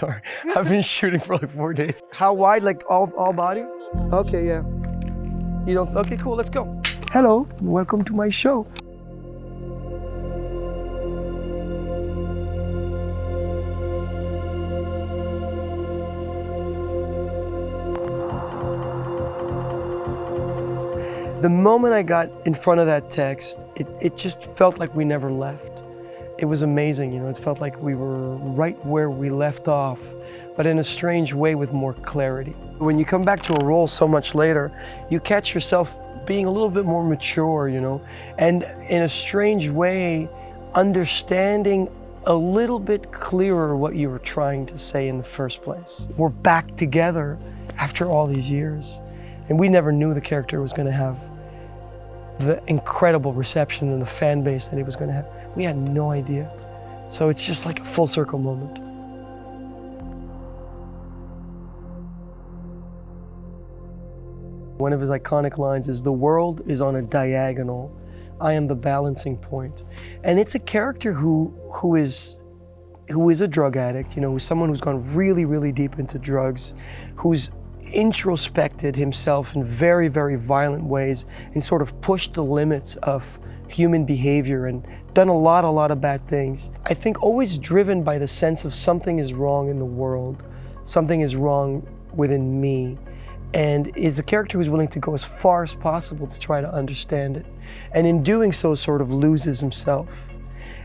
sorry. I've been shooting for like 4 days. How wide, like all body? Okay, yeah. You don't, okay, cool, let's go. Hello, welcome to my show. The moment I got in front of that text, it just felt like we never left. It was amazing, you know, it felt like we were right where we left off, but in a strange way with more clarity. When you come back to a role so much later, you catch yourself being a little bit more mature, you know, and in a strange way, understanding a little bit clearer what you were trying to say in the first place. We're back together after all these years, and we never knew the character was going to have the incredible reception and the fan base that he was going to have. We had no idea. So it's just like a full circle moment. One of his iconic lines is, "The world is on a diagonal. I am the balancing point." And it's a character who is a drug addict, you know, who's someone who's gone really, really deep into drugs, who's introspected himself in very, very violent ways and sort of pushed the limits of human behavior and done a lot of bad things. I think always driven by the sense of something is wrong in the world, something is wrong within me, and is a character who's willing to go as far as possible to try to understand it. And in doing so, sort of loses himself.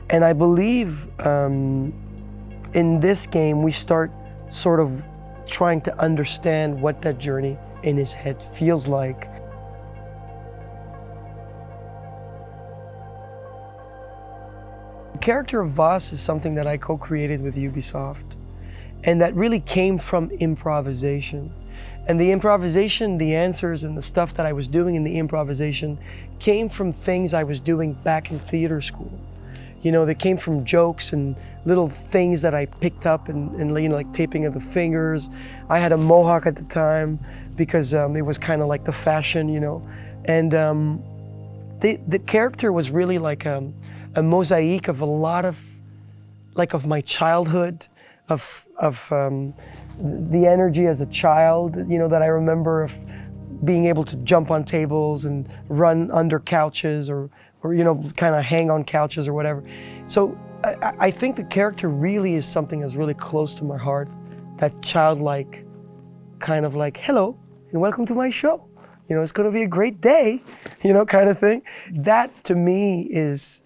And I believe in this game, we start sort of trying to understand what that journey in his head feels like. The character of Voss is something that I co-created with Ubisoft, and that really came from improvisation. And the improvisation, the answers and the stuff that I was doing in the improvisation came from things I was doing back in theater school. You know, they came from jokes and little things that I picked up and you know, like taping of the fingers. I had a mohawk at the time because it was kind of like the fashion, you know. And the character was really like a mosaic of a lot of, like, of my childhood, of the energy as a child, you know, that I remember of being able to jump on tables and run under couches or you know, kind of hang on couches or whatever. So I think the character really is something that's really close to my heart, that childlike kind of like, hello, and welcome to my show. You know, it's gonna be a great day, you know, kind of thing. That to me is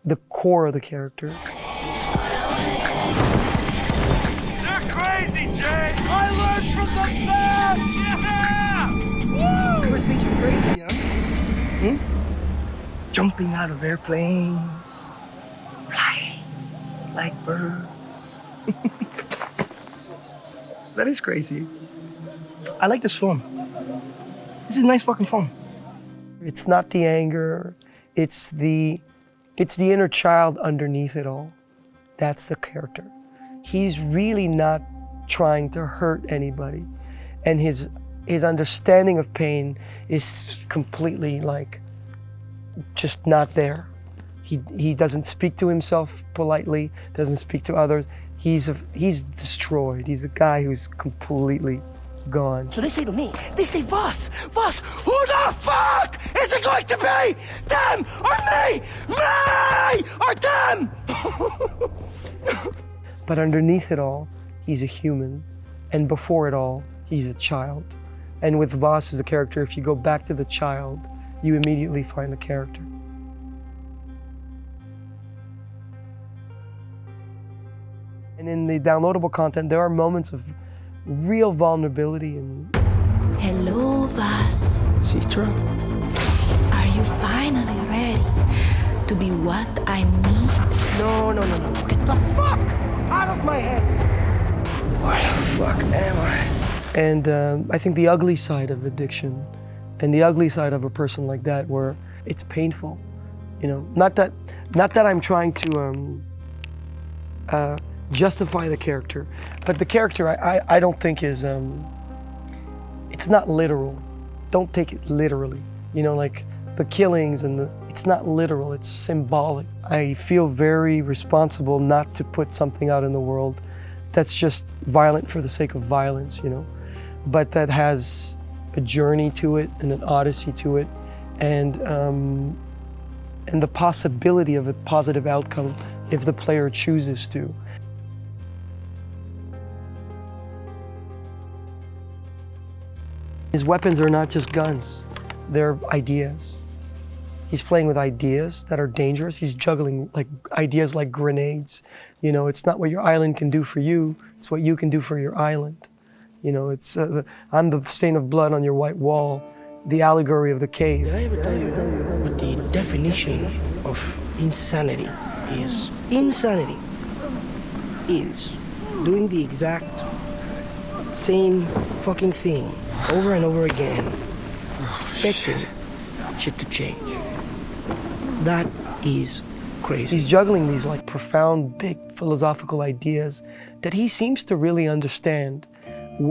the core of the character. They're crazy, Jay! I learned from the best! Yeah! Woo! You think you're crazy, huh? Jumping out of airplanes, flying like birds. That is crazy. I like this film. This is a nice fucking film. It's not the anger, it's the inner child underneath it all. That's the character. He's really not trying to hurt anybody. And his understanding of pain is completely like, just not there. He doesn't speak to himself politely, doesn't speak to others. He's destroyed. He's a guy who's completely gone. So they say to me, they say, Voss, who the fuck is it going to be? Them or me? Me or them? But underneath it all, he's a human. And before it all, he's a child. And with Voss as a character, if you go back to the child, you immediately find the character. And in the downloadable content, there are moments of real vulnerability and... Hello, Voss. Citra? Are you finally ready to be what I need? No. Get the fuck out of my head! Where the fuck am I? And I think the ugly side of addiction and the ugly side of a person like that, where it's painful, you know. Not that I'm trying to justify the character, but the character I don't think is it's not literal. Don't take it literally, you know, like the killings and it's not literal, it's symbolic. I feel very responsible not to put something out in the world that's just violent for the sake of violence, you know, but that has a journey to it and an odyssey to it, and the possibility of a positive outcome if the player chooses to. His weapons are not just guns, they're ideas. He's playing with ideas that are dangerous. He's juggling like ideas like grenades. You know, it's not what your island can do for you, it's what you can do for your island. You know, it's I'm the stain of blood on your white wall, the allegory of the cave. Did I ever tell you what the definition of insanity is? Insanity is doing the exact same fucking thing over and over again, expecting shit to change. That is crazy. He's juggling these like profound, big philosophical ideas that he seems to really understand,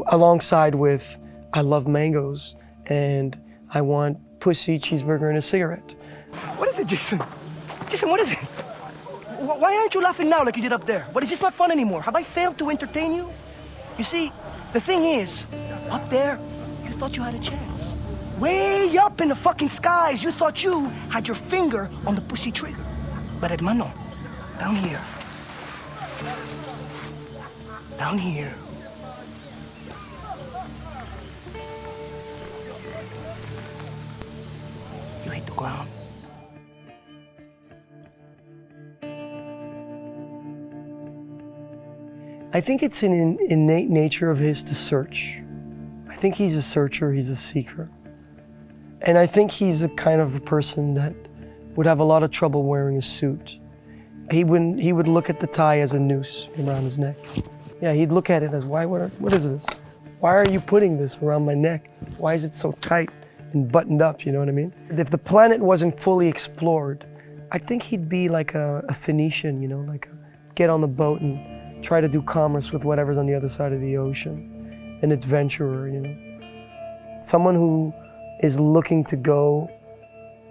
alongside with, I love mangoes and I want pussy, cheeseburger, and a cigarette. What is it, Jason? Jason, what is it? Why aren't you laughing now like you did up there? What, is this not fun anymore? Have I failed to entertain you? You see, the thing is, up there, you thought you had a chance. Way up in the fucking skies, you thought you had your finger on the pussy trigger. But hermano, down here, you hit the ground. I think it's an innate nature of his to search. I think he's a searcher, he's a seeker. And I think he's a kind of a person that would have a lot of trouble wearing a suit. He would look at the tie as a noose around his neck. Yeah, he'd look at it as, what is this? Why are you putting this around my neck? Why is it so tight and buttoned up, you know what I mean? If the planet wasn't fully explored, I think he'd be like a Phoenician, you know, like get on the boat and try to do commerce with whatever's on the other side of the ocean. An adventurer, you know. Someone who is looking to go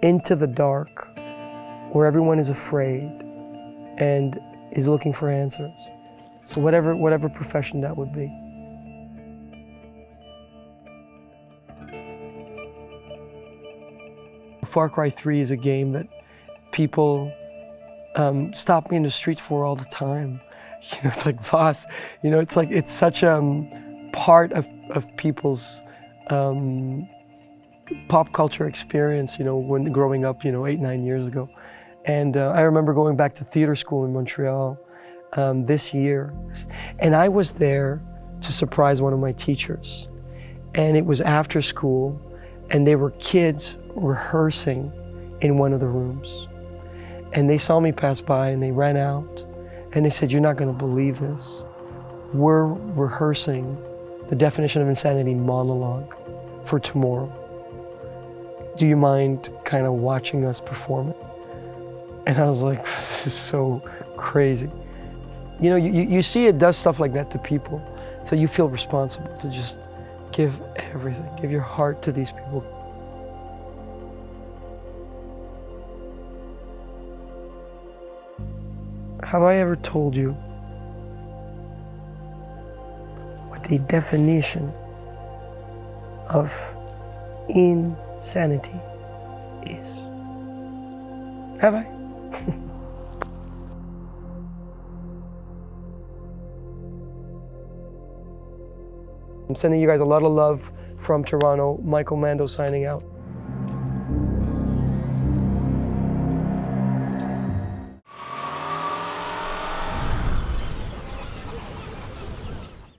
into the dark where everyone is afraid and is looking for answers. So whatever profession that would be. Far Cry 3 is a game that people stop me in the streets for all the time. You know, it's like Voss, you know, it's like, it's such a part of people's pop culture experience, you know, when growing up, you know, 8-9 years ago. And I remember going back to theater school in Montreal this year. And I was there to surprise one of my teachers. And it was after school, and there were kids rehearsing in one of the rooms. And they saw me pass by and they ran out. And they said, "You're not going to believe this. We're rehearsing the definition of insanity monologue for tomorrow. Do you mind kind of watching us perform it?" And I was like, this is so crazy. You know, you see it does stuff like that to people. So you feel responsible to just give everything, give your heart to these people. Have I ever told you what the definition of insanity is? Have I? I'm sending you guys a lot of love from Toronto. Michael Mando signing out.